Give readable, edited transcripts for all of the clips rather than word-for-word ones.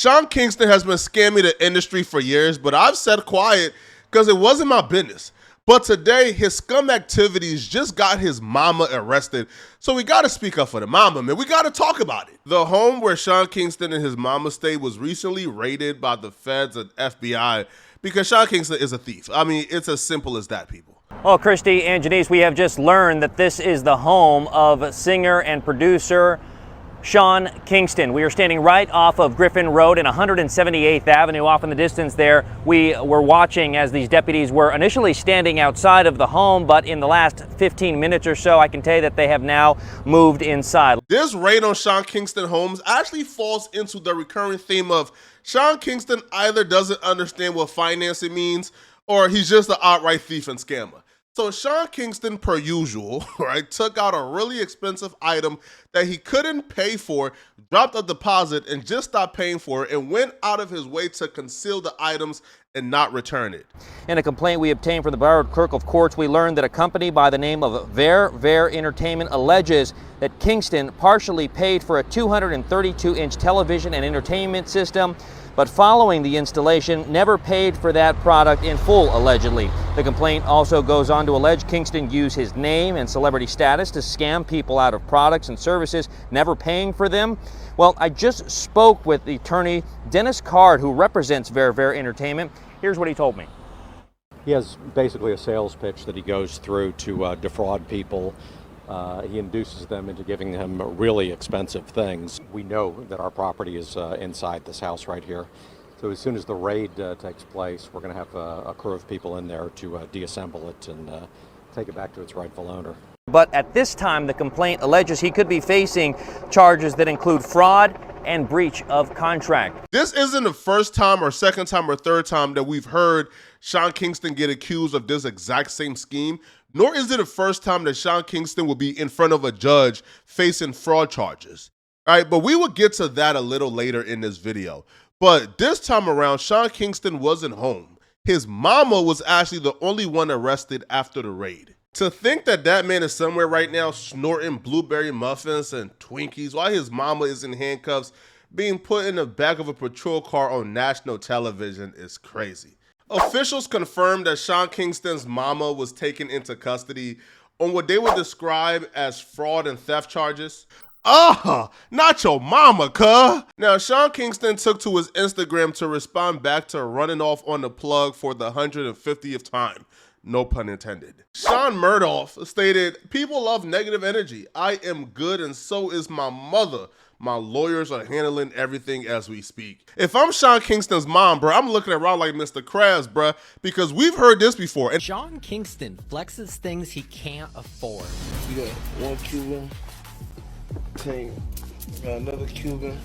Sean Kingston has been scamming the industry for years, but I've said quiet because it wasn't my business. But today, his scum activities just got his mama arrested, so we gotta speak up for the mama, man. We gotta talk about it. The home where Sean Kingston and his mama stayed was recently raided by the feds and FBI because Sean Kingston is a thief. I mean, it's as simple as that, people. Well, Christy and Janice, we have just learned that this is the home of singer and producer Sean Kingston. We are standing right off of Griffin Road and 178th Avenue. Off in the distance there, we were watching as these deputies were initially standing outside of the home, but in the last 15 minutes or so, I can tell you that they have now moved inside. This raid on Sean Kingston homes actually falls into the recurring theme of Sean Kingston either doesn't understand what financing means or he's just an outright thief and scammer. So Sean Kingston, per usual, right, took out a really expensive item that he couldn't pay for, dropped a deposit, and just stopped paying for it, and went out of his way to conceal the items and not return it. In a complaint we obtained from the Borough Clerk of Courts, we learned that a company by the name of Ver Entertainment alleges that Kingston partially paid for a 232-inch television and entertainment system, but following the installation, never paid for that product in full, allegedly. The complaint also goes on to allege Kingston used his name and celebrity status to scam people out of products and services, never paying for them. Well, I just spoke with the attorney, Dennis Card, who represents Ver Entertainment. Here's what he told me. He has basically a sales pitch that he goes through to defraud people. He induces them into giving them really expensive things. We know that our property is inside this house right here. So as soon as the raid takes place, we're going to have a crew of people in there to deassemble it and take it back to its rightful owner. But at this time, the complaint alleges he could be facing charges that include fraud and breach of contract. This isn't the first time or second time or third time that we've heard Sean Kingston get accused of this exact same scheme, nor is it the first time that Sean Kingston will be in front of a judge facing fraud charges. All right, but we will get to that a little later in this video. But this time around, Sean Kingston wasn't home. His mama was actually the only one arrested after the raid. To think that that man is somewhere right now snorting blueberry muffins and Twinkies while his mama is in handcuffs being put in the back of a patrol car on national television is crazy. Officials confirmed that Sean Kingston's mama was taken into custody on what they would describe as fraud and theft charges. Not your mama, cuh. Now, Sean Kingston took to his Instagram to respond back to running off on the plug for the 150th time. No pun intended. Sean Murdoff stated, "People love negative energy. I am good and so is my mother. My lawyers are handling everything as we speak." If I'm Sean Kingston's mom, bro, I'm looking around like Mr. Krabs, bro, because we've heard this before. And Sean Kingston flexes things he can't afford. You got one Cuban, got another Cuban.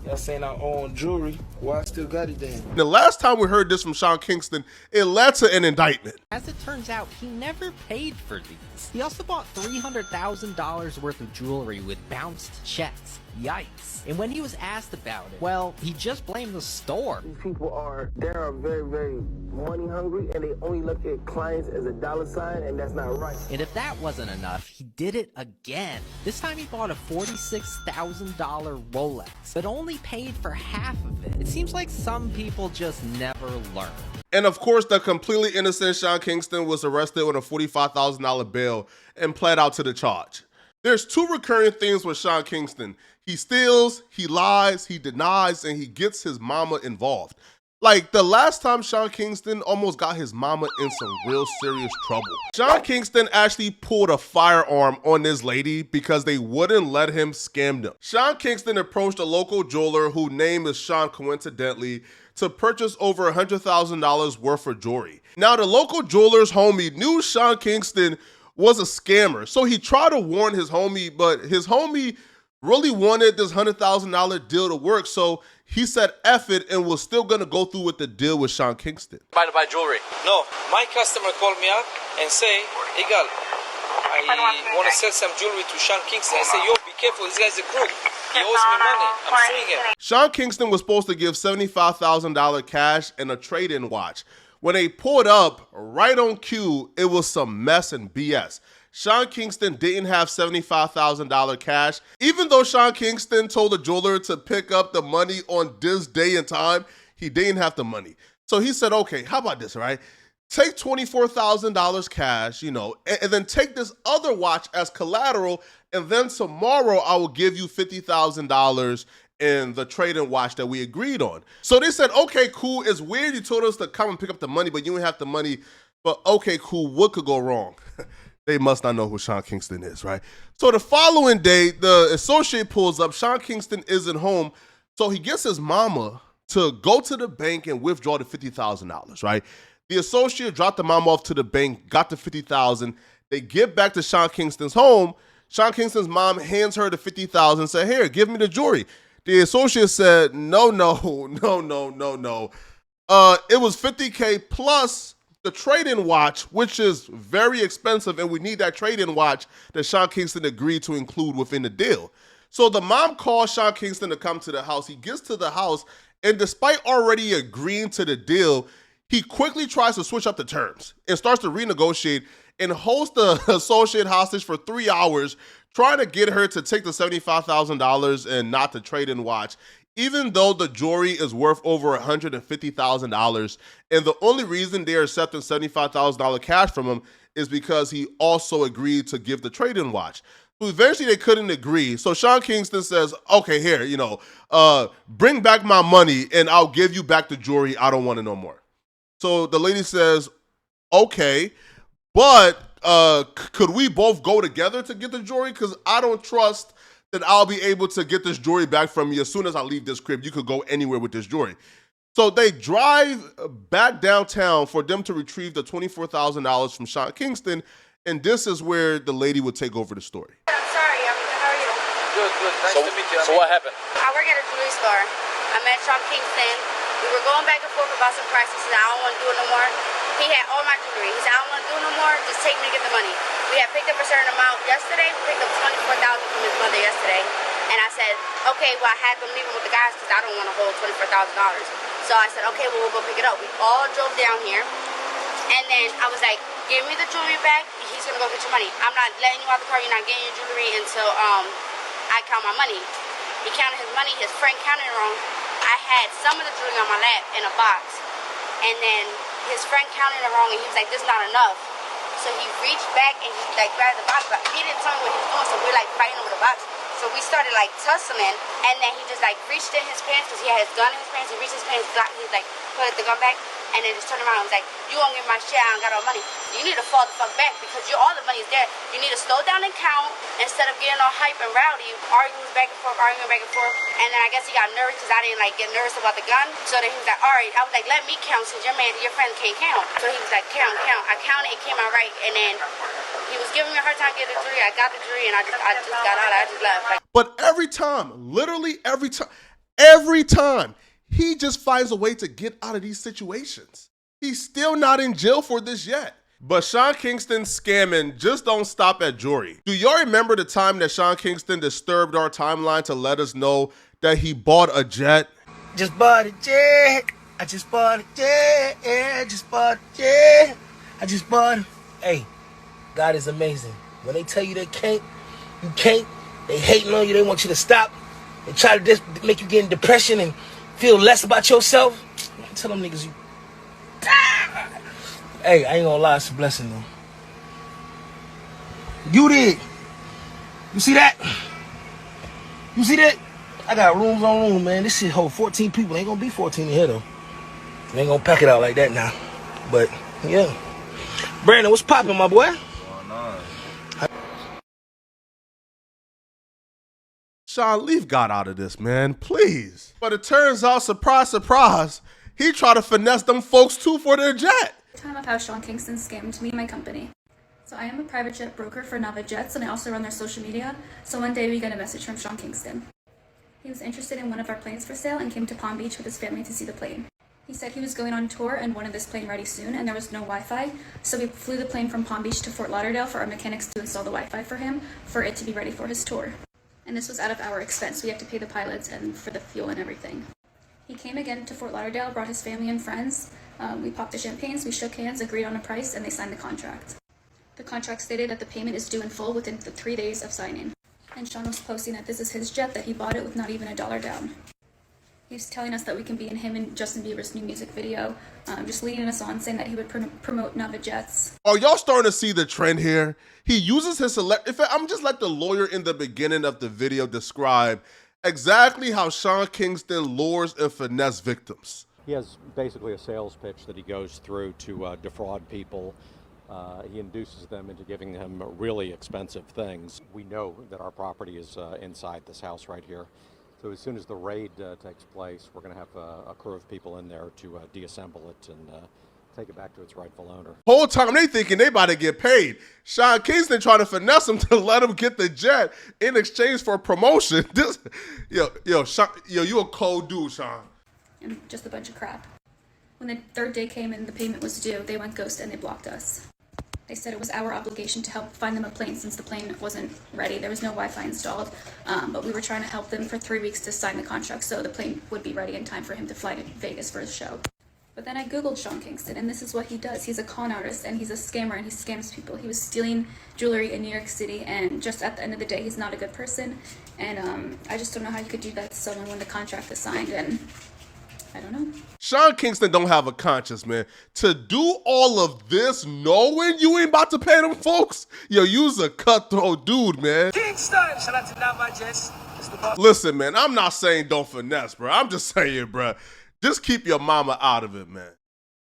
Y'all saying I own jewelry, why I still got it then? The last time we heard this from Sean Kingston, it led to an indictment. As it turns out, he never paid for these. He also bought $300,000 worth of jewelry with bounced checks. Yikes. And when he was asked about it, well, he just blamed the store. These people they are very, very money hungry, and they only look at clients as a dollar sign, and that's not right. And if that wasn't enough, he did it again. This time he bought a $46,000 Rolex, but only paid for half of it. It seems like some people just never learn. And of course, the completely innocent Sean Kingston was arrested on a $45,000 bail and pled out to the charge. There's two recurring themes with Sean Kingston. He steals, he lies, he denies, and he gets his mama involved. Like the last time Sean Kingston almost got his mama in some real serious trouble. Sean Kingston actually pulled a firearm on this lady because they wouldn't let him scam them. Sean Kingston approached a local jeweler whose name is Sean coincidentally to purchase over $100,000 worth of jewelry. Now the local jeweler's homie knew Sean Kingston was a scammer, so he tried to warn his homie, but his homie really wanted this $100,000 deal to work, so he said F it and was still gonna go through with the deal with Sean Kingston. Buy jewelry. No, my customer called me up and say, "Hey, girl, I want to sell some jewelry to Sean Kingston." I say, "Yo, be careful, this guy's a crook. He owes me money. I'm suing him." Sean Kingston was supposed to give $75,000 cash and a trade-in watch. When they pulled up right on cue, it was some mess and BS. Sean Kingston didn't have $75,000 cash. Even though Sean Kingston told the jeweler to pick up the money on this day and time, he didn't have the money. So he said, okay, how about this, right? Take $24,000 cash, and then take this other watch as collateral, and then tomorrow I will give you $50,000 in the trade-in watch that we agreed on. So they said, okay, cool. It's weird you told us to come and pick up the money, but you didn't have the money. But okay, cool. What could go wrong? They must not know who Sean Kingston is, right? So the following day, the associate pulls up. Sean Kingston isn't home. So he gets his mama to go to the bank and withdraw the $50,000, right? The associate dropped the mom off to the bank, got the $50,000. They get back to Sean Kingston's home. Sean Kingston's mom hands her the $50,000 and said, here, give me the jewelry. The associate said, no. It was $50K plus the trade-in watch, which is very expensive, and we need that trade-in watch that Sean Kingston agreed to include within the deal. So the mom calls Sean Kingston to come to the house. He gets to the house, and despite already agreeing to the deal, he quickly tries to switch up the terms and starts to renegotiate and holds the associate hostage for 3 hours, trying to get her to take the $75,000 and not the trade-in watch, even though the jewelry is worth over $150,000. And the only reason they're accepting $75,000 cash from him is because he also agreed to give the trade-in watch. So eventually they couldn't agree. So Sean Kingston says, okay, here, bring back my money and I'll give you back the jewelry. I don't want it no more. So the lady says, okay, but could we both go together to get the jewelry? Because I don't trust that I'll be able to get this jewelry back from you as soon as I leave this crib. You could go anywhere with this jewelry. So they drive back downtown for them to retrieve the $24,000 from Sean Kingston, and this is where the lady would take over the story. I'm sorry, how are you? Good. Nice to meet you. So what happened? I work at a jewelry store. I met Sean Kingston. We were going back and forth about some prices. He said, I don't want to do it no more. He had all my jewelry. He said, I don't want to do it no more. Just take me to get the money. We had picked up a certain amount yesterday. We picked up $24,000 from his mother yesterday. And I said, okay, well, I had them leave him with the guys because I don't want to hold $24,000. So I said, okay, well, we'll go pick it up. We all drove down here. And then I was like, give me the jewelry back. He's going to go get your money. I'm not letting you out the car. You're not getting your jewelry until I count my money. He counted his money. His friend counted it wrong. I had some of the jewelry on my lap in a box. And then his friend counted it wrong, and he was like, this is not enough. So he reached back and he grabbed the box, but he didn't tell me what he was doing, so we're fighting over the box. So we started tussling, and then he just reached in his pants because he had his gun in his pants. He reached his pants, he put the gun back, and then just turned around and was like, you won't give me my shit, I don't got all money. You need to fall the fuck back because all the money is there. You need to slow down and count instead of getting all hype and rowdy, arguing back and forth. And then I guess he got nervous because I didn't get nervous about the gun. So then he was like, all right. I was like, let me count since your friend can't count. So he was like, count. I counted, it came out right, and then he was giving me a hard time getting the jewelry. I got the jewelry, and I just got out. I just left. But every time, literally every time, he just finds a way to get out of these situations. He's still not in jail for this yet. But Sean Kingston's scamming just don't stop at jewelry. Do y'all remember the time that Sean Kingston disturbed our timeline to let us know that he bought a jet? Just bought a jet. I just bought a jet. Yeah, just bought a jet. I just bought it. Hey, God is amazing. When they tell you they can't, you can't. They hating on you. They want you to stop. They try to just make you get in depression and feel less about yourself. Tell them niggas you. Hey, I ain't gonna lie, it's a blessing though. You did. You see that? You see that? I got rooms on room, man. This shit hold 14 people. Ain't gonna be 14 in here though. They ain't gonna pack it out like that now. But yeah. Brandon, what's poppin', my boy? Sean, leave God out of this, man, please. But it turns out, surprise, surprise, he tried to finesse them folks too for their jet. Time of how Sean Kingston scammed me and my company. So I am a private jet broker for Nava Jets, and I also run their social media. So one day we got a message from Sean Kingston. He was interested in one of our planes for sale and came to Palm Beach with his family to see the plane. He said he was going on tour and wanted this plane ready soon, and there was no Wi-Fi. So we flew the plane from Palm Beach to Fort Lauderdale for our mechanics to install the Wi-Fi for him, for it to be ready for his tour. And this was out of our expense. We have to pay the pilots and for the fuel and everything. He came again to Fort Lauderdale, brought his family and friends. We popped the champagnes, we shook hands, agreed on a price, and they signed the contract. The contract stated that the payment is due in full within the 3 days of signing. And Sean was posting that this is his jet, that he bought it with not even $1 down. He's telling us that we can be in him and Justin Bieber's new music video, just leading us on, saying that he would promote Nava Jets. Are y'all starting to see the trend here? He uses his I'm just let the lawyer in the beginning of the video describe exactly how Sean Kingston lures and finesse victims. He has basically a sales pitch that he goes through to defraud people. He induces them into giving them really expensive things. We know that our property is inside this house right here. So as soon as the raid takes place, we're going to have a crew of people in there to deassemble it and take it back to its rightful owner. Whole time they thinking they about to get paid. Sean Kingston trying to finesse him to let him get the jet in exchange for promotion. Sean, you a cold dude, Sean. And just a bunch of crap. When the third day came and the payment was due, they went ghost and they blocked us. They said it was our obligation to help find them a plane since the plane wasn't ready. There was no Wi-Fi installed, but we were trying to help them for 3 weeks to sign the contract so the plane would be ready in time for him to fly to Vegas for his show. But then I googled Sean Kingston, and this is what he does. He's a con artist, and he's a scammer, and he scams people. He was stealing jewelry in New York City, and just at the end of the day, he's not a good person. And I just don't know how you could do that to someone when the contract is signed, and I don't know. Sean Kingston don't have a conscience, man. To do all of this knowing you ain't about to pay them folks, you's a cutthroat dude, man. Kingston! Shout out to Nava Jets. Listen, man, I'm not saying don't finesse, bro. I'm just saying, bro, just keep your mama out of it, man.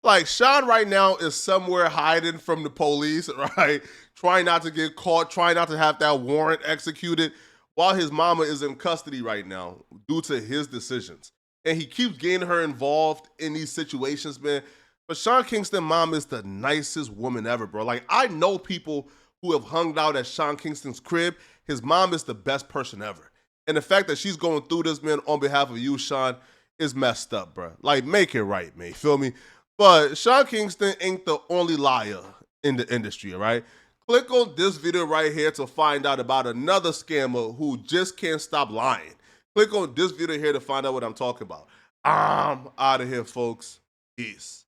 Like, Sean right now is somewhere hiding from the police, right? Trying not to get caught, trying not to have that warrant executed, while his mama is in custody right now due to his decisions. And he keeps getting her involved in these situations, man. But Sean Kingston's mom is the nicest woman ever, bro. Like, I know people who have hung out at Sean Kingston's crib. His mom is the best person ever. And the fact that she's going through this, man, on behalf of you, Sean, is messed up, bro. Like, make it right, man. Feel me? But Sean Kingston ain't the only liar in the industry, all right? Click on this video right here to find out about another scammer who just can't stop lying. Click on this video here to find out what I'm talking about. I'm out of here, folks. Peace.